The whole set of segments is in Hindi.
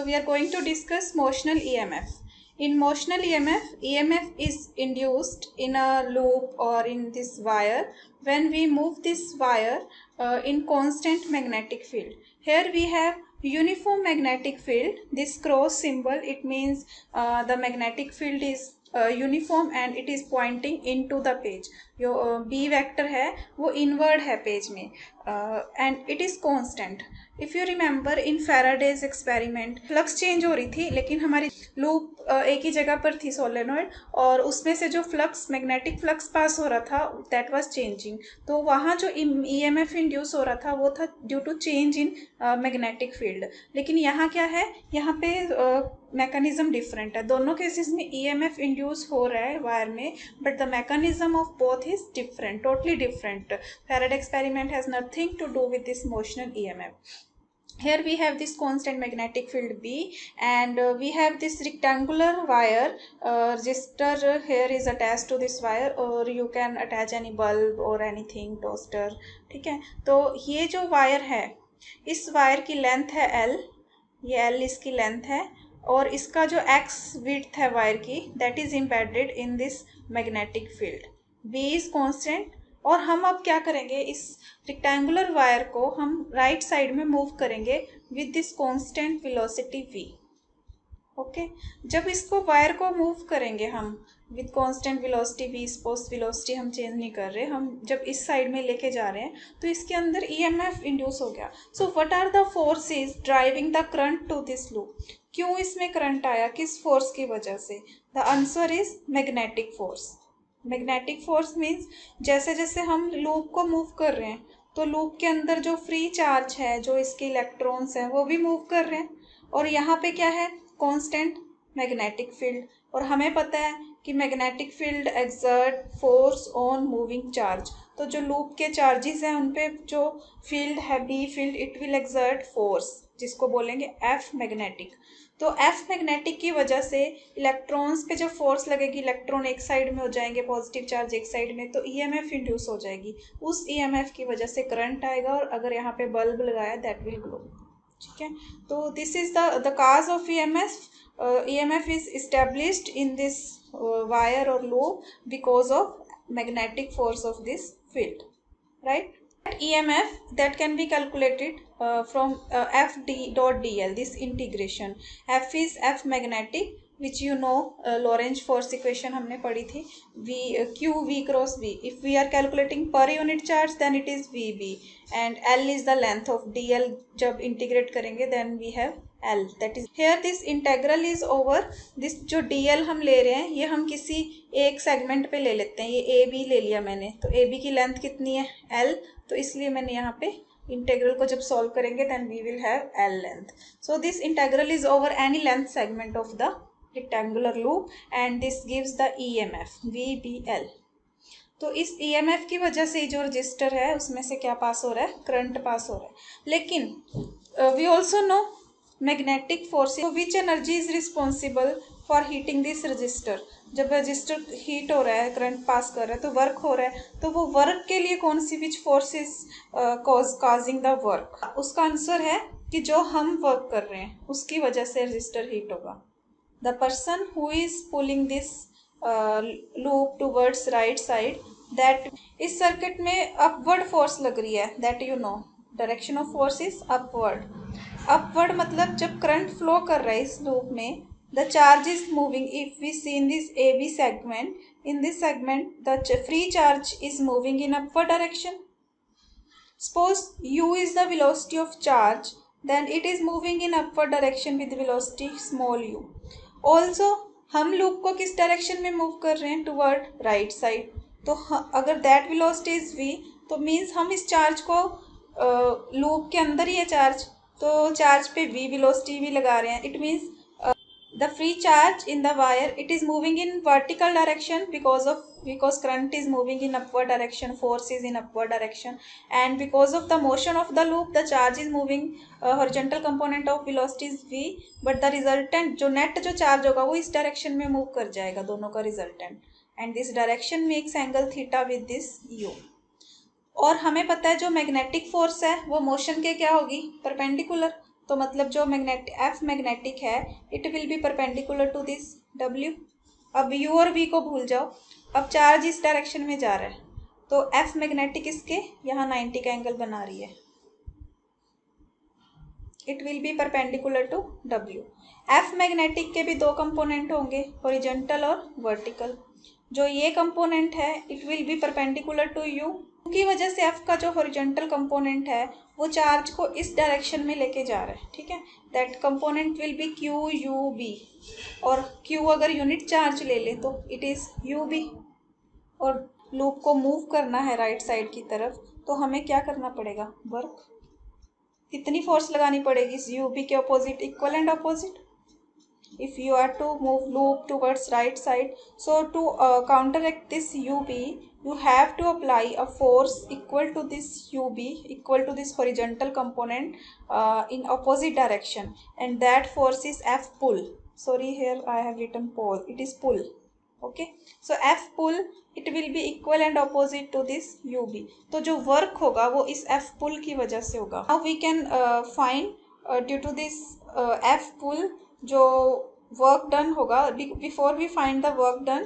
So we are going to discuss motional EMF. In motional EMF, EMF is induced in a loop or in this wire when we move this wire in constant magnetic field. Here we have uniform magnetic field. This cross symbol, it means the magnetic field is uniform and it is pointing into the page. जो B vector है वो inward है पेज में and it is constant. If you remember in Faraday's experiment, flux change हो रही थी लेकिन हमारी लूप एक ही जगह पर थी सोलेनॉइड और उसमें से जो फ्लक्स मैग्नेटिक फ्लक्स पास हो रहा था दैट वाज चेंजिंग. तो वहाँ जो EMF इंड्यूस हो रहा था वो था due to change in magnetic field. लेकिन यहाँ क्या है, यहाँ पे मैकेनिज्म डिफरेंट है. दोनों केसेस में EMF इंड्यूस हो रहा है वायर में but the mechanism of both is different, totally different. Faraday experiment has nothing to do with this motional EMF. Here we have this constant magnetic field B and we have this rectangular wire resistor here is attached to this wire or you can attach any bulb or anything, toaster. ठीक है, तो ये जो वायर है इस वायर की लेंथ है L, ये L इसकी लेंथ है और इसका जो X width है वायर की that is embedded in this magnetic field. B is constant और हम अब क्या करेंगे, इस रेक्टेंगुलर वायर को हम राइट साइड में मूव करेंगे with this constant velocity v. Okay, जब इसको वायर को मूव करेंगे हम with constant velocity v, suppose velocity हम चेंज नहीं कर रहे, हम जब इस साइड में लेके जा रहे हैं तो इसके अंदर EMF इंड्यूस हो गया. So what are the forces driving the current to this loop. क्यों इसमें करंट आया, किस फोर्स की वजह से? The answer is magnetic force. Magnetic force means जैसे जैसे हम लूप को मूव कर रहे हैं तो लूप के अंदर जो फ्री चार्ज है, जो इसके इलेक्ट्रॉन्स हैं वो भी मूव कर रहे हैं और यहाँ पे क्या है, कांस्टेंट मैग्नेटिक फील्ड. और हमें पता है कि magnetic field exert force on moving charge. तो जो लूप के चार्जेस हैं उन पे जो फील्ड है B field, it will exert force जिसको बोलेंगे एफ मैग्नेटिक. तो एफ मैग्नेटिक की वजह से इलेक्ट्रॉन्स पे जब फोर्स लगेगी इलेक्ट्रॉन एक साइड में हो जाएंगे, पॉजिटिव चार्ज एक साइड में, तो EMF इंड्यूस हो जाएगी. उस EMF की वजह से करंट आएगा और अगर यहाँ पे बल्ब लगाया दैट विल ग्लो. ठीक है, तो this is the cause of EMF. EMF is established in this wire और loop because of magnetic force of this field, right. EMF that can be calculated from F dot dl, this integration. F is F magnetic which you know Lorentz force equation हमने पढ़ी थी, Q V cross V. If we are calculating per unit charge then it is VB and L is the length of dl. जब integrate करेंगे then we have L, that is here this integral is over this. जो dl हम ले रहे हैं ये हम किसी एक सेगमेंट पे ले लेते हैं. ये AB ले लिया मैंने, तो AB की लेंथ कितनी है L, तो इसलिए मैंने यहाँ पे इंटेग्रल को जब सॉल्व करेंगे then we will have L length. So this integral is over any length segment of the rectangular loop and this gives the EMF VBL. तो इस EMF की वजह से जो रजिस्टर है उसमें से क्या पास हो रहा है, करंट पास हो रहा है. लेकिन we also know magnetic force, which energy is responsible for heating this resistor. जब रजिस्टर हीट हो रहा है, करंट पास कर रहा है तो वर्क हो रहा है, तो वो वर्क के लिए कौन सी which force is causing the work. उसका आंसर है कि जो हम वर्क कर रहे हैं उसकी वजह से रजिस्टर हीट होगा. The person who is pulling this loop towards right side, that इस सर्किट में अपवर्ड फोर्स लग रही है, that you know direction of force is upward. Upward मतलब जब करंट फ्लो कर रहा है इस लूप में the charge is moving. If we see in this AB segment, in this segment the free charge is moving in upward direction. Suppose u is the velocity of charge, then it is moving in upward direction with velocity small u. Also हम लूप को किस डायरेक्शन में मूव कर रहे हैं, टुवर्ड राइट साइड. तो अगर दैट वेलोसिटी इज v तो मीन्स हम इस चार्ज को लूप के अंदर ही है चार्ज, तो चार्ज पे v वेलोसिटी भी लगा रहे हैं. It means the free charge in the wire, it is moving in vertical direction because current is moving in upward direction, force is in upward direction, and because of the motion of the loop the charge is moving horizontal component of velocity is v, but the resultant जो net जो charge होगा वो इस direction में move कर जाएगा, दोनों का resultant, and this direction makes angle theta with this u. और हमें पता है जो मैग्नेटिक फोर्स है वो मोशन के क्या होगी, परपेंडिकुलर. तो मतलब जो एफ मैग्नेटिक है it will be perpendicular to this डब्ल्यू। अब यू और वी को भूल जाओ, अब चार्ज इस डायरेक्शन में जा रहा है तो एफ मैग्नेटिक इसके यहाँ 90 का एंगल बना रही है, it will be perpendicular to डब्ल्यू। एफ मैग्नेटिक के भी दो कंपोनेंट होंगे, हॉरिजॉन्टल और वर्टिकल। जो ये कंपोनेंट है it will be perpendicular to u की वजह से एफ का जो हॉरिजॉन्टल कंपोनेंट है वो चार्ज को इस डायरेक्शन में लेके जा रहा है, ठीक है। That component will be q u B, और क्यू अगर यूनिट चार्ज ले ले तो इट इज़ यू बी। और लूप को मूव करना है राइट साइड की तरफ, तो हमें क्या करना पड़ेगा, वर्क कितनी फोर्स लगानी पड़ेगी इस यू बी के opposite, equal and opposite. if you are to move loop towards right side, so to counteract this ub you have to apply a force equal to this ub, equal to this horizontal component in opposite direction, and that force is f pull. Sorry, here I have written pull, it is pull. Okay, so f pull it will be equal and opposite to this ub, तो जो वर्क होगा वो इस f pull की वजह से होगा। now we can find due to this f pull जो वर्क डन होगा। Before we find the work done,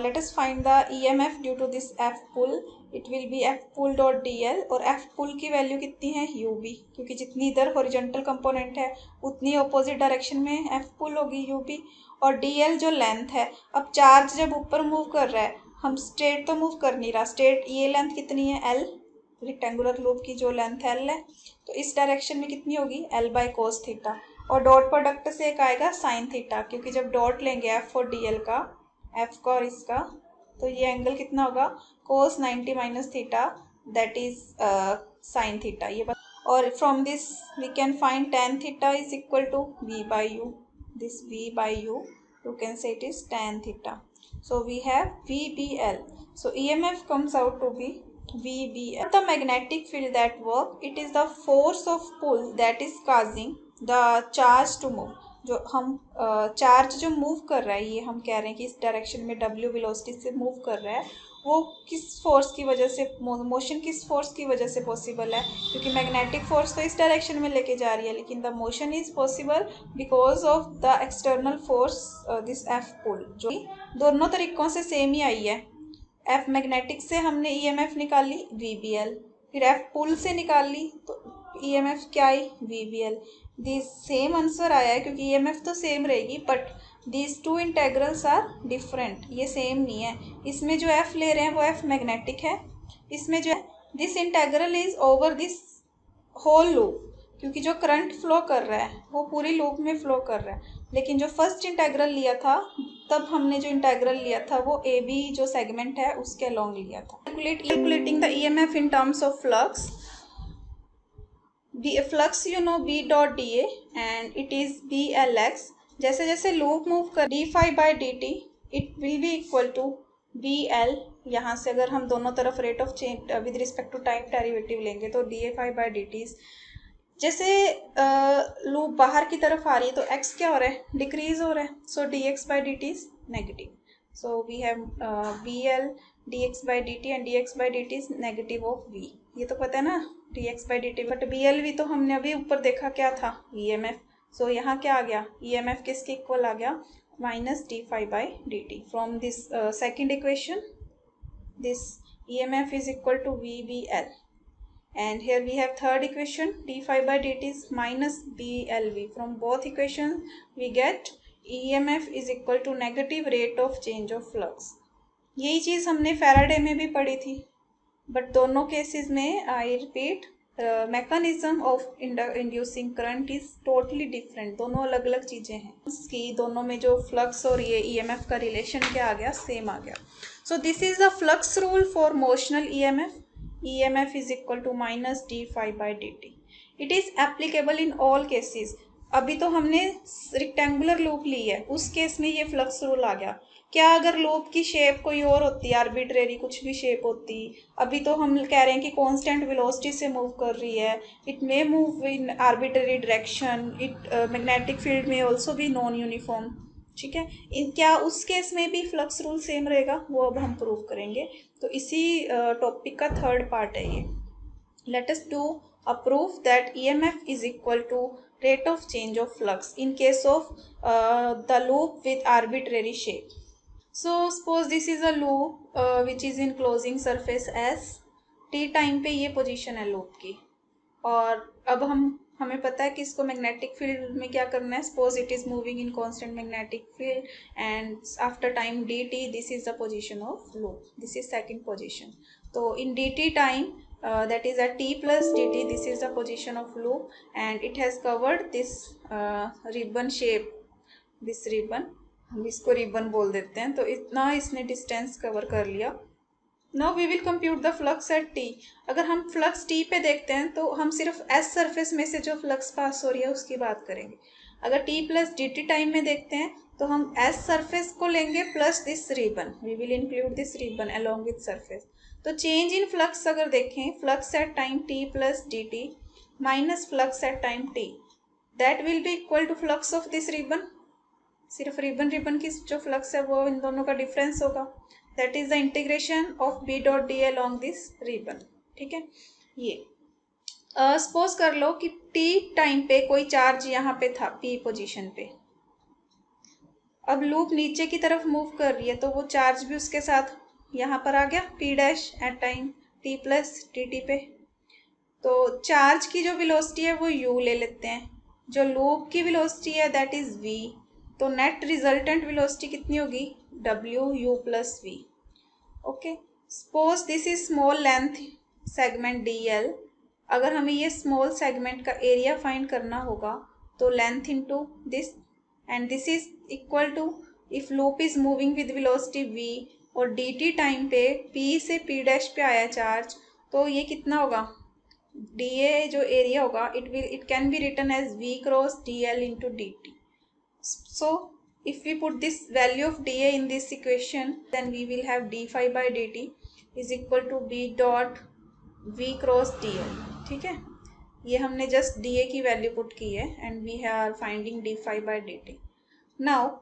let us find the EMF due to this F pull, it will be F pull dot d l, और एफ पुल की वैल्यू कितनी है यू बी, क्योंकि जितनी इधर हॉरिजॉन्टल कंपोनेंट है उतनी अपोजिट डायरेक्शन में एफ पुल होगी यू बी, और डी एल जो लेंथ है। अब चार्ज जब ऊपर मूव कर रहा है, हम स्ट्रेट तो मूव कर नहीं रहा, स्ट्रेट ये लेंथ कितनी है एल, रेक्टेंगुलर लूप की जो लेंथ एल है, तो इस डायरेक्शन में कितनी होगी एल बाई कोस थीटा, और डॉट प्रोडक्ट से एक आएगा साइन थीटा, क्योंकि जब डॉट लेंगे एफ और डी एल का, एफ का और इसका, तो ये एंगल कितना होगा cos 90 minus theta, that is sine theta. ये और from this we can find tan theta is equal to v by u, this v by u can say it is tan theta. So we have v B L, so E M F comes out to be VBL. The magnetic field that work, it is the force of pull that is causing the charge to move. जो हम चार्ज जो मूव कर रहा है, ये हम कह रहे हैं कि इस डायरेक्शन में W वेलोसिटी से मूव कर रहा है, वो किस फोर्स की वजह से, मोशन किस फोर्स की वजह से पॉसिबल है, क्योंकि मैग्नेटिक फोर्स तो इस डायरेक्शन में लेके जा रही है, लेकिन the motion is possible because of the external force this F pull, जो दोनों तरीकों से सेम ही आई है। एफ मैग्नेटिक से हमने ईएमएफ निकाल ली VBL, फिर एफ पुल से निकाल ली तो ईएमएफ क्या आई VBL। दिस सेम आंसर आया है क्योंकि ईएमएफ तो सेम रहेगी, but these two integrals are different, ये सेम नहीं है। इसमें जो एफ ले रहे हैं वो एफ मैग्नेटिक है, इसमें जो है this integral is over this whole loop, क्योंकि जो करंट फ्लो कर रहा है वो पूरी लूप में फ्लो कर रहा है, लेकिन जो फर्स्ट इंटेग्रल लिया था तब हमने जो इंटेग्रल लिया था वो ए बी जो सेगमेंट है उसके अलोंग लिया था। Calculating the EMF in terms of flux, flux you know B dot d A and it is B L x. जैसे जैसे लूप मूव कर d phi by D t it will be equal to B L, यहाँ से अगर हम दोनों तरफ rate of change with respect to time derivative लेंगे तो d A phi by D t. जैसे लूप बाहर की तरफ आ रही है तो x क्या हो रहा है, डिक्रीज हो रहा है, so D X by D T is negative, so we have B L D X by D T and D X by D T is negative of v, ये तो पता है ना D X by D T, but B L V तो हमने अभी ऊपर देखा क्या था ई एम एफ, सो यहाँ क्या आ गया ई एम एफ किसके इक्वल आ गया minus d phi by D t. From this second equation this E M F is equal to v B L, and here we have third equation d phi by dt is minus blv. From both equations we get emf is equal to negative rate of change of flux. यही चीज़ हमने फैराडे में भी पढ़ी थी, बट दोनों केसेस में I repeat mechanism of inducing current is totally different, दोनों अलग अलग चीज़ें हैं कि दोनों में जो फ्लक्स और ये ईएमएफ का रिलेशन क्या आ गया, सेम आ गया। So this is the flux rule for motional EMF, EMF is equal to minus d phi by dt. It is applicable in all cases. अभी तो हमने रेक्टेंगुलर लूप ली है, उस केस में ये फ्लक्स रूल आ गया। क्या अगर लूप की शेप कोई और होती, आर्बिट्रेरी कुछ भी शेप होती, अभी तो हम कह रहे हैं कि कांस्टेंट वेलोसिटी से मूव कर रही है, it may move in arbitrary direction, it magnetic field में ऑल्सो भी नॉन यूनिफॉर्म, ठीक है। क्या उस केस में भी फ्लक्स रूल सेम रहेगा, वो अब हम प्रूव करेंगे। तो इसी टॉपिक का थर्ड पार्ट है ये। Let us do a proof that EMF is equal to rate of change of flux in case of the loop with arbitrary shape. So suppose this is a loop which is in closing surface S. t time पे ये पोजीशन है लूप की, और अब हमें पता है कि इसको मैग्नेटिक फील्ड में क्या करना है. Suppose it is moving in constant magnetic field and after time dt this is the position of loop, this is second position. तो इन dt time that is at t plus dt, this is the position of loop and it has covered this ribbon shape, this ribbon, हम इसको रिबन बोल देते हैं. तो इतना इसने डिस्टेंस कवर कर लिया. Now we will compute the flux at t. अगर हम फ्लक्स टी पे देखते हैं तो हम सिर्फ एस सरफेस में से जो फ्लक्स पास हो रही है उसकी बात करेंगे. अगर t plus d t time में देखते हैं तो हम एस सरफेस को लेंगे plus this ribbon, we will include this ribbon along with surface. तो चेंज इन फ्लक्स अगर देखें, flux at time t plus d t minus flux at time t, that will be equal to flux of this ribbon. सिर्फ रिबन की जो फ्लक्स है वो इन दोनों का डिफरेंस होगा. That is the integration of B dot d along this ribbon. ठीक है. ये सपोज कर लो कि टी टाइम पे कोई चार्ज यहाँ पे था पी पोजीशन पे. अब लूप नीचे की तरफ मूव कर रही है तो वो चार्ज भी उसके साथ यहाँ पर आ गया P dash at time t plus t t पे. तो चार्ज की जो वेलोसिटी है वो u ले लेते हैं, जो लूप की वेलोसिटी है दैट इज v. तो नेट रिजल्टेंट वेलोसिटी कितनी होगी, w u plus v. Okay. Suppose this is small length segment dl. अगर हमें ये स्मॉल सेगमेंट का एरिया फाइंड करना होगा तो length into this, and this is equal to if loop is moving with velocity v और dt टाइम पे p से p डैश पे आया चार्ज, तो ये कितना होगा, dA जो एरिया होगा it can be written as v cross dl into dt. So if we put this value of dA in this equation, then we will have d phi by dt is equal to b dot v cross dl. ठीक है. ये हमने जस्ट dA की वैल्यू पुट की है and we are finding d phi by dt. नाउ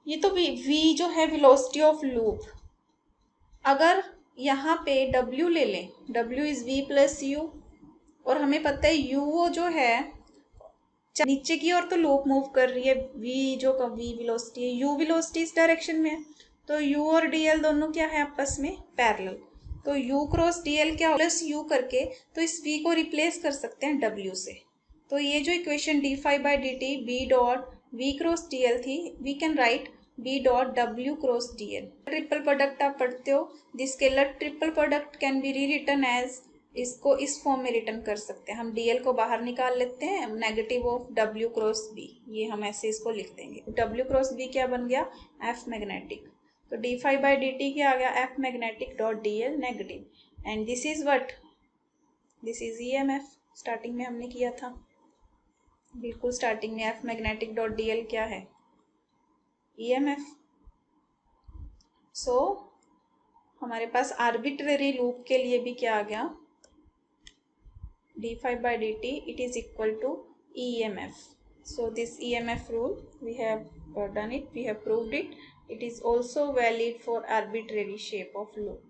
ये तो v जो है वेलोसिटी ऑफ लूप. अगर यहाँ पे w ले लें, w is v plus u, और हमें पता है u जो है नीचे की ओर तो लूप मूव कर रही है, v जो का v वेलोसिटी है, u वेलोसिटी इस डायरेक्शन में है, तो u और dl दोनों क्या है आपस में पैरेलल. तो u क्रॉस dl क्या प्लस u करके तो इस v को रिप्लेस कर सकते हैं w से. तो ये जो equation d phi by dt b dot v cross dl थी, we can write b dot w cross dl. Triple product आप पढ़ते हो, this scalar triple product can be rewritten as, इसको इस फॉर्म में रिटर्न कर सकते हैं. हम dl को बाहर निकाल लेते हैं, negative of w cross b, ये हम ऐसे इसको लिख देंगे. w क्रॉस b क्या बन गया, f मैग्नेटिक. तो d phi by dt क्या आ गया, f magnetic dot dl negative. And this is what, this is EMF. Starting में हमने किया था, बिल्कुल स्टार्टिंग में f मैग्नेटिक डॉट dl क्या है, EMF. सो हमारे पास आर्बिट्रेरी लूप के लिए भी क्या आ गया, d phi by dt it is equal to EMF. So this EMF rule we have done it, we have proved it. It is also valid for arbitrary shape of loop.